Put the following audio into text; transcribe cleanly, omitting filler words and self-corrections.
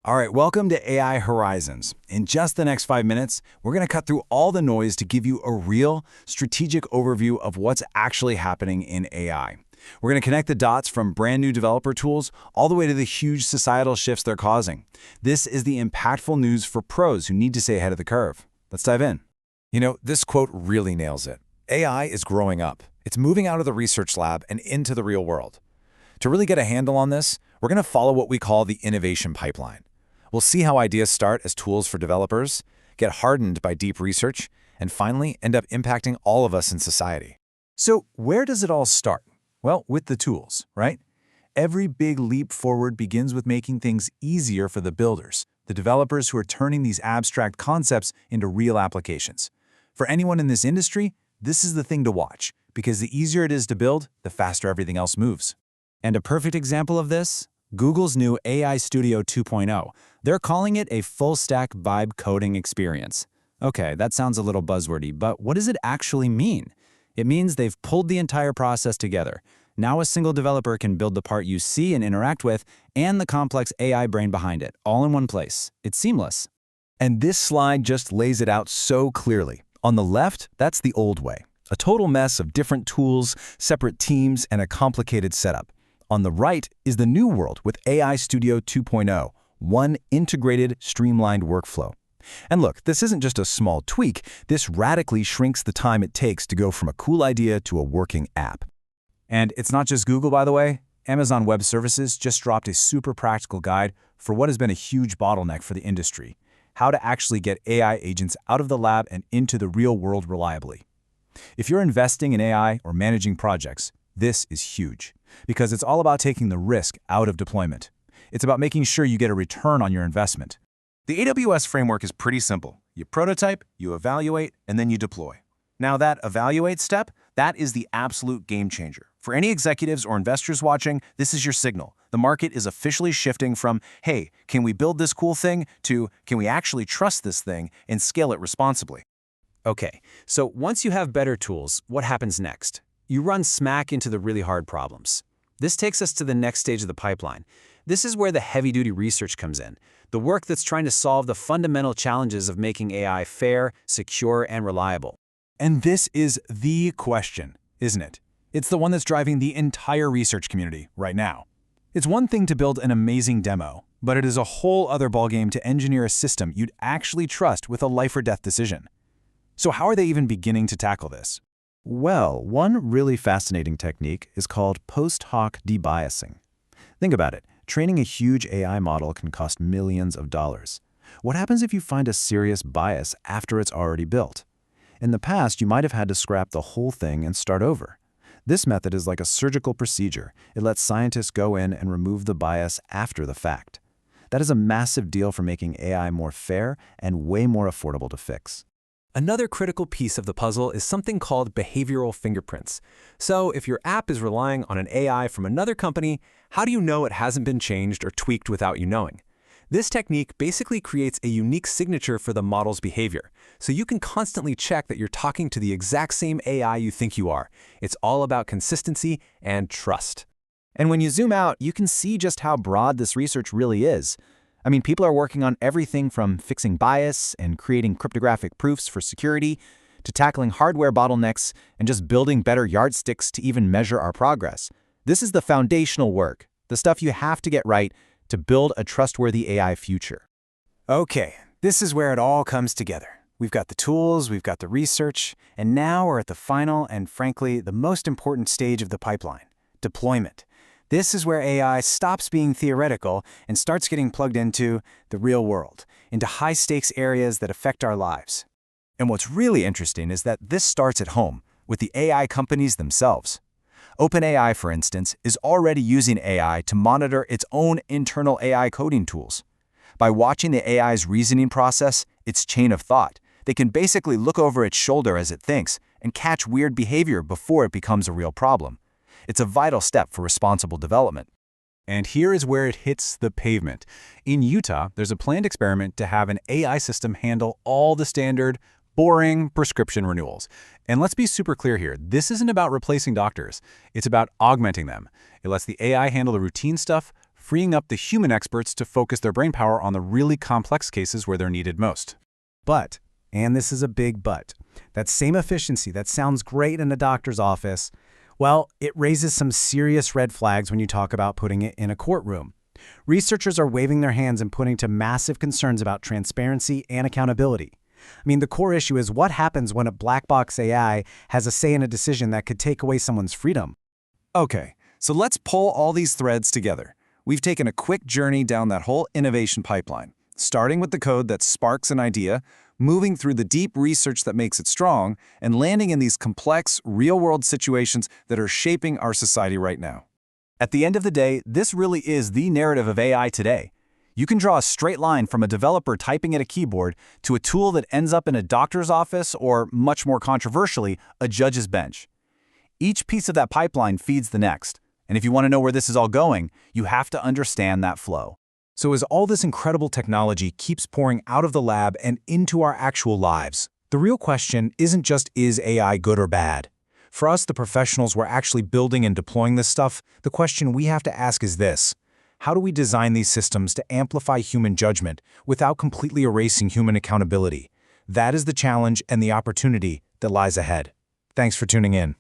All right, welcome to AI Horizons. In just the next 5 minutes, we're going to cut through all the noise to give you a real, strategic overview of what's actually happening in AI. We're going to connect the dots from brand new developer tools all the way to the huge societal shifts they're causing. This is the impactful news for pros who need to stay ahead of the curve. Let's dive in. You know, this quote really nails it. AI is growing up. It's moving out of the research lab and into the real world. To really get a handle on this, we're going to follow what we call the innovation pipeline. We'll see how ideas start as tools for developers, get hardened by deep research, and finally end up impacting all of us in society. So where does it all start? Well, with the tools, right? Every big leap forward begins with making things easier for the builders, the developers who are turning these abstract concepts into real applications. For anyone in this industry, this is the thing to watch, because the easier it is to build, the faster everything else moves. And a perfect example of this? Google's new AI Studio 2.0. They're calling it a full-stack vibe coding experience. Okay, that sounds a little buzzwordy, but what does it actually mean? It means they've pulled the entire process together. Now a single developer can build the part you see and interact with, and the complex AI brain behind it, all in one place. It's seamless. And this slide just lays it out so clearly. On the left, that's the old way. A total mess of different tools, separate teams, and a complicated setup. On the right is the new world with AI Studio 2.0, one integrated, streamlined workflow. And look, this isn't just a small tweak. This radically shrinks the time it takes to go from a cool idea to a working app. And it's not just Google, by the way. Amazon Web Services just dropped a super practical guide for what has been a huge bottleneck for the industry: how to actually get AI agents out of the lab and into the real world reliably. If you're investing in AI or managing projects, this is huge, because it's all about taking the risk out of deployment. It's about making sure you get a return on your investment. The AWS framework is pretty simple. You prototype, you evaluate, and then you deploy. Now that evaluate step, that is the absolute game changer. For any executives or investors watching, this is your signal. The market is officially shifting from, hey, can we build this cool thing, to, can we actually trust this thing and scale it responsibly? Okay, so once you have better tools, what happens next? You run smack into the really hard problems. This takes us to the next stage of the pipeline. This is where the heavy-duty research comes in, the work that's trying to solve the fundamental challenges of making AI fair, secure, and reliable. And this is the question, isn't it? It's the one that's driving the entire research community right now. It's one thing to build an amazing demo, but it is a whole other ballgame to engineer a system you'd actually trust with a life-or-death decision. So how are they even beginning to tackle this? Well, one really fascinating technique is called post-hoc debiasing. Think about it. Training a huge AI model can cost millions of dollars. What happens if you find a serious bias after it's already built? In the past, you might have had to scrap the whole thing and start over. This method is like a surgical procedure. It lets scientists go in and remove the bias after the fact. That is a massive deal for making AI more fair and way more affordable to fix. Another critical piece of the puzzle is something called behavioral fingerprints. So if your app is relying on an AI from another company, how do you know it hasn't been changed or tweaked without you knowing? This technique basically creates a unique signature for the model's behavior, so you can constantly check that you're talking to the exact same AI you think you are. It's all about consistency and trust. And when you zoom out, you can see just how broad this research really is. I mean, people are working on everything from fixing bias and creating cryptographic proofs for security, to tackling hardware bottlenecks and just building better yardsticks to even measure our progress. This is the foundational work, the stuff you have to get right to build a trustworthy AI future. Okay, this is where it all comes together. We've got the tools, we've got the research, and now we're at the final and, frankly, the most important stage of the pipeline: deployment. This is where AI stops being theoretical and starts getting plugged into the real world, into high-stakes areas that affect our lives. And what's really interesting is that this starts at home, with the AI companies themselves. OpenAI, for instance, is already using AI to monitor its own internal AI coding tools. By watching the AI's reasoning process, its chain of thought, they can basically look over its shoulder as it thinks and catch weird behavior before it becomes a real problem. It's a vital step for responsible development. And here is where it hits the pavement. In Utah, there's a planned experiment to have an AI system handle all the standard, boring prescription renewals. And let's be super clear here. This isn't about replacing doctors. It's about augmenting them. It lets the AI handle the routine stuff freeing up the human experts to focus their brainpower on the really complex cases where they're needed most. But, and this is a big but, that same efficiency that sounds great in a doctor's office, well, it raises some serious red flags when you talk about putting it in a courtroom. Researchers are waving their hands and pointing to massive concerns about transparency and accountability. I mean, the core issue is what happens when a black box AI has a say in a decision that could take away someone's freedom. Okay, so let's pull all these threads together. We've taken a quick journey down that whole innovation pipeline, starting with the code that sparks an idea, moving through the deep research that makes it strong, and landing in these complex, real-world situations that are shaping our society right now. At the end of the day, this really is the narrative of AI today. You can draw a straight line from a developer typing at a keyboard to a tool that ends up in a doctor's office or, much more controversially, a judge's bench. Each piece of that pipeline feeds the next. And if you want to know where this is all going, you have to understand that flow. So as all this incredible technology keeps pouring out of the lab and into our actual lives, the real question isn't just is AI good or bad? For us, the professionals who are actually building and deploying this stuff, the question we have to ask is this: how do we design these systems to amplify human judgment without completely erasing human accountability? That is the challenge and the opportunity that lies ahead. Thanks for tuning in.